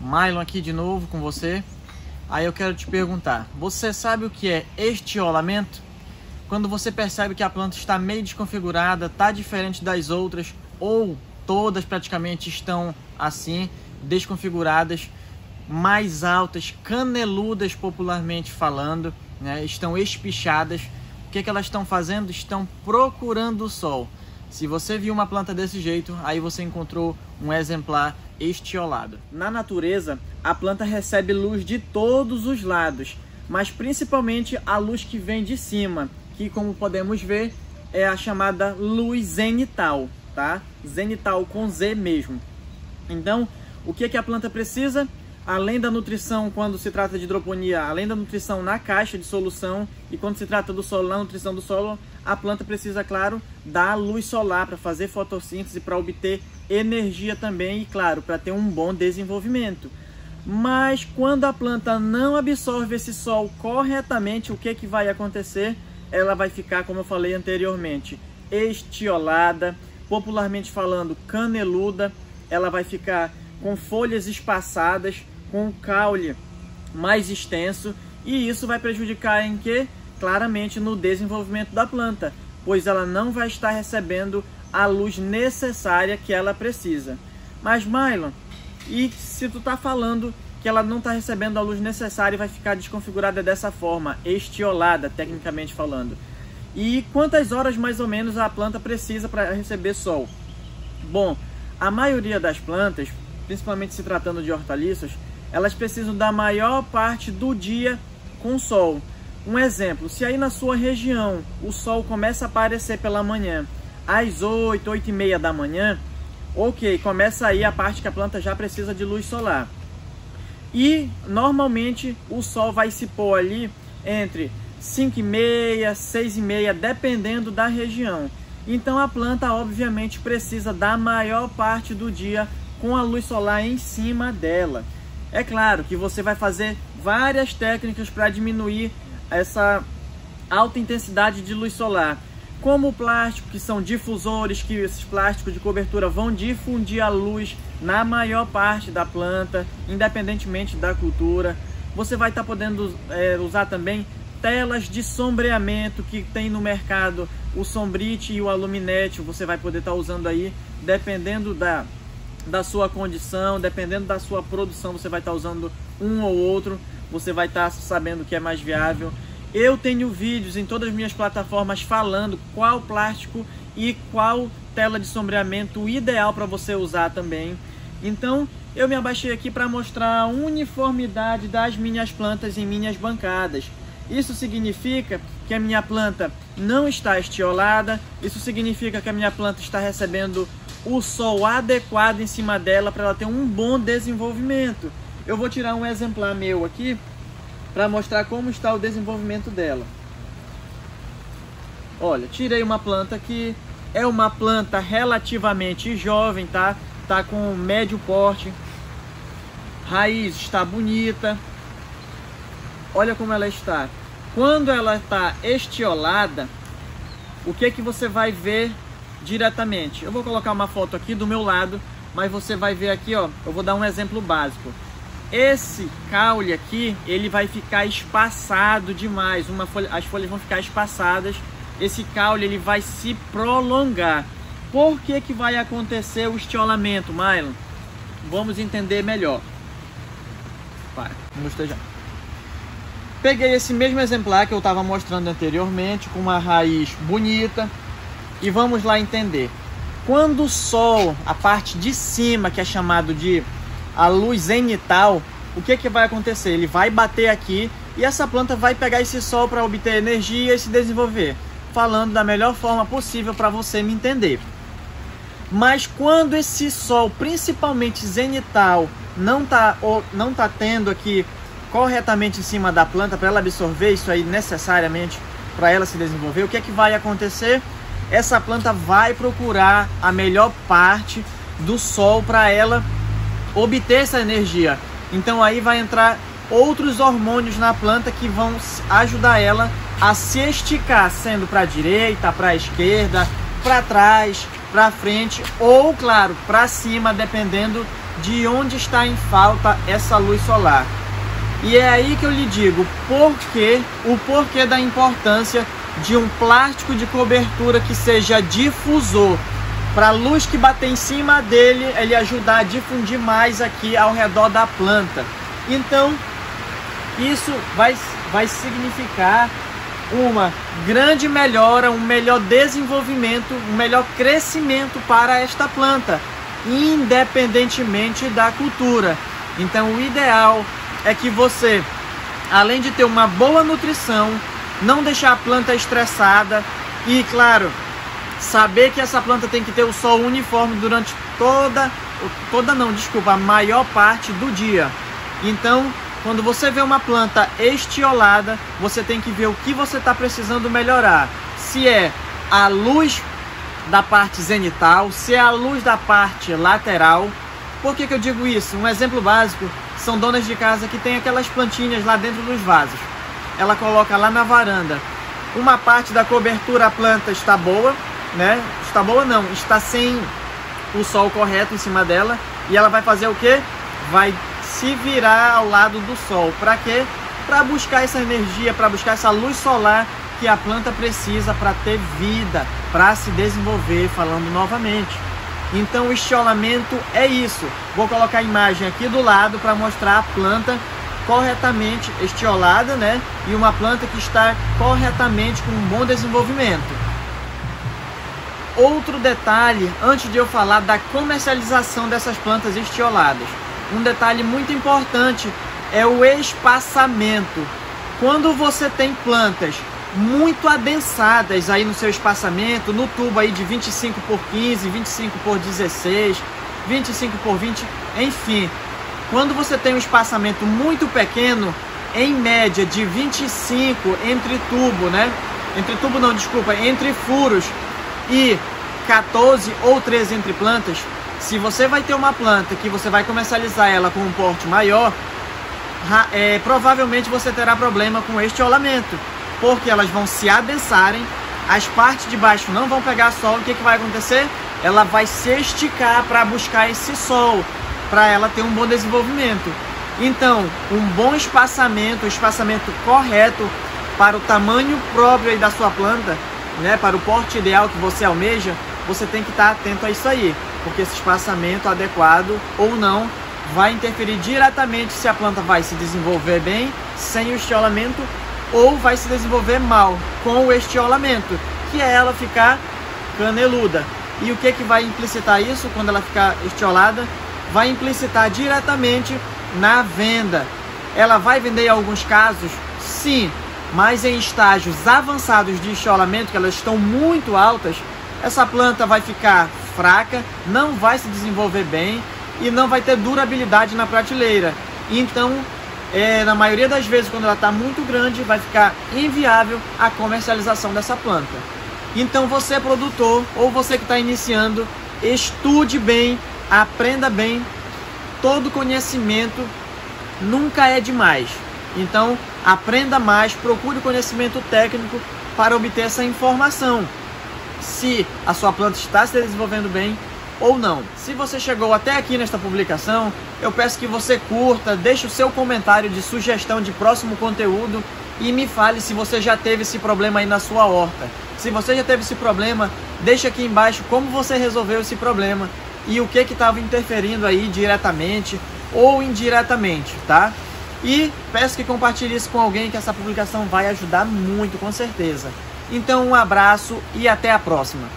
Mylon aqui de novo com você. Aí eu quero te perguntar, você sabe o que é estiolamento? Quando você percebe que a planta está meio desconfigurada, está diferente das outras, ou todas praticamente estão assim, desconfiguradas, mais altas, caneludas popularmente falando, né? Estão espichadas. O que elas estão fazendo? Estão procurando o sol. Se você viu uma planta desse jeito, aí você encontrou um exemplar estiolado. Na natureza, a planta recebe luz de todos os lados, mas principalmente a luz que vem de cima, que, como podemos ver, é a chamada luz zenital, tá? Zenital com Z mesmo. Então, o que a planta precisa? Além da nutrição, quando se trata de hidroponia, além da nutrição na caixa de solução, e quando se trata do solo, na nutrição do solo, a planta precisa, claro, da luz solar para fazer fotossíntese, para obter energia também e, claro, para ter um bom desenvolvimento. Mas quando a planta não absorve esse sol corretamente, o que vai acontecer? Ela vai ficar, como eu falei anteriormente, estiolada, popularmente falando, caneluda. Ela vai ficar com folhas espaçadas, com um caule mais extenso, e isso vai prejudicar em quê? Claramente no desenvolvimento da planta, pois ela não vai estar recebendo a luz necessária que ela precisa. Mas Mylon, e se tu tá falando que ela não está recebendo a luz necessária e vai ficar desconfigurada dessa forma, estiolada, tecnicamente falando, e quantas horas mais ou menos a planta precisa para receber sol? Bom, a maioria das plantas, principalmente se tratando de hortaliças, elas precisam da maior parte do dia com sol. Um exemplo, se aí na sua região o sol começa a aparecer pela manhã, às 8, 8 e meia da manhã, ok, começa aí a parte que a planta já precisa de luz solar. E normalmente o sol vai se pôr ali entre 5 e meia, 6 e meia, dependendo da região. Então a planta obviamente precisa da maior parte do dia com a luz solar em cima dela. É claro que você vai fazer várias técnicas para diminuir essa alta intensidade de luz solar, como o plástico, que são difusores, que esses plásticos de cobertura vão difundir a luz na maior parte da planta, independentemente da cultura. Você vai estar podendo usar também telas de sombreamento que tem no mercado, o Sombrite e o Aluminete. Você vai poder estar usando aí, dependendo da sua condição, dependendo da sua produção, você vai estar usando um ou outro, você vai estar sabendo que é mais viável. Eu tenho vídeos em todas as minhas plataformas falando qual plástico e qual tela de sombreamento ideal para você usar também. Então eu me abaixei aqui para mostrar a uniformidade das minhas plantas em minhas bancadas. Isso significa que a minha planta não está estiolada, isso significa que a minha planta está recebendo o sol adequado em cima dela para ela ter um bom desenvolvimento. Eu vou tirar um exemplar meu aqui para mostrar como está o desenvolvimento dela. Olha, tirei uma planta que é uma planta relativamente jovem, tá? Tá com médio porte, raiz está bonita. Olha como ela está. Quando ela está estiolada, o que você vai ver diretamente? Eu vou colocar uma foto aqui do meu lado, mas você vai ver aqui, ó. Eu vou dar um exemplo básico. Esse caule aqui, ele vai ficar espaçado demais. As folhas vão ficar espaçadas. Esse caule, ele vai se prolongar. Por que vai acontecer o estiolamento, Mylon? Vamos entender melhor. Para, vamos já. Peguei esse mesmo exemplar que eu estava mostrando anteriormente, com uma raiz bonita, e vamos lá entender. Quando o sol, a parte de cima, que é chamado de a luz zenital, o que vai acontecer? Ele vai bater aqui e essa planta vai pegar esse sol para obter energia e se desenvolver. Falando da melhor forma possível para você me entender. Mas quando esse sol, principalmente zenital, não tá tendo aqui corretamente em cima da planta para ela absorver isso aí necessariamente para ela se desenvolver, o que vai acontecer? Essa planta vai procurar a melhor parte do sol para ela obter essa energia. Então aí vai entrar outros hormônios na planta que vão ajudar ela a se esticar, sendo para a direita, para a esquerda, para trás, para frente ou, claro, para cima, dependendo de onde está em falta essa luz solar. E é aí que eu lhe digo o porquê da importância de um plástico de cobertura que seja difusor, para a luz que bater em cima dele, ele ajudar a difundir mais aqui ao redor da planta. Então, isso vai significar uma grande melhora, um melhor desenvolvimento, um melhor crescimento para esta planta, independentemente da cultura. Então, o ideal é que você, além de ter uma boa nutrição, não deixar a planta estressada e, claro, saber que essa planta tem que ter o sol uniforme durante a maior parte do dia. Então, quando você vê uma planta estiolada, você tem que ver o que você está precisando melhorar. Se é a luz da parte zenital, se é a luz da parte lateral. Por que eu digo isso? Um exemplo básico são donas de casa que tem aquelas plantinhas lá dentro dos vasos. Ela coloca lá na varanda. Uma parte da cobertura a planta está boa, né? Está boa não, está sem o sol correto em cima dela. E ela vai fazer o quê? Vai se virar ao lado do sol. Para quê? Para buscar essa energia, para buscar essa luz solar que a planta precisa para ter vida, para se desenvolver, falando novamente. Então o estiolamento é isso. Vou colocar a imagem aqui do lado para mostrar a planta corretamente estiolada, né? E uma planta que está corretamente com um bom desenvolvimento. Outro detalhe, antes de eu falar da comercialização dessas plantas estioladas, um detalhe muito importante é o espaçamento. Quando você tem plantas muito adensadas aí no seu espaçamento, no tubo aí de 25 por 15, 25 por 16, 25 por 20, enfim. Quando você tem um espaçamento muito pequeno, em média de 25 entre tubo, né? Entre furos e 14 ou 13 entre plantas, se você vai ter uma planta que você vai comercializar ela com um porte maior, provavelmente você terá problema com estiolamento, porque elas vão se adensarem, as partes de baixo não vão pegar sol. O que vai acontecer? Ela vai se esticar para buscar esse sol, para ela ter um bom desenvolvimento. Então, um bom espaçamento, o espaçamento correto para o tamanho próprio aí da sua planta, né, para o porte ideal que você almeja, você tem que estar atento a isso aí, porque esse espaçamento adequado ou não vai interferir diretamente se a planta vai se desenvolver bem sem o estiolamento ou vai se desenvolver mal com o estiolamento, que é ela ficar caneluda. E o que vai implicitar isso quando ela ficar estiolada? Vai implicitar diretamente na venda. Ela vai vender em alguns casos? Sim, mas em estágios avançados de estiolamento, que elas estão muito altas, essa planta vai ficar fraca, não vai se desenvolver bem e não vai ter durabilidade na prateleira. Então, na maioria das vezes, quando ela está muito grande, vai ficar inviável a comercialização dessa planta. Então, você produtor ou você que está iniciando, estude bem, aprenda bem. Todo conhecimento nunca é demais. Então, aprenda mais, procure conhecimento técnico para obter essa informação. Se a sua planta está se desenvolvendo bem ou não. Se você chegou até aqui nesta publicação, eu peço que você curta, deixe o seu comentário de sugestão de próximo conteúdo e me fale se você já teve esse problema aí na sua horta. Se você já teve esse problema, deixe aqui embaixo como você resolveu esse problema e o que estava interferindo aí diretamente ou indiretamente, tá? E peço que compartilhe isso com alguém, que essa publicação vai ajudar muito, com certeza. Então, um abraço e até a próxima.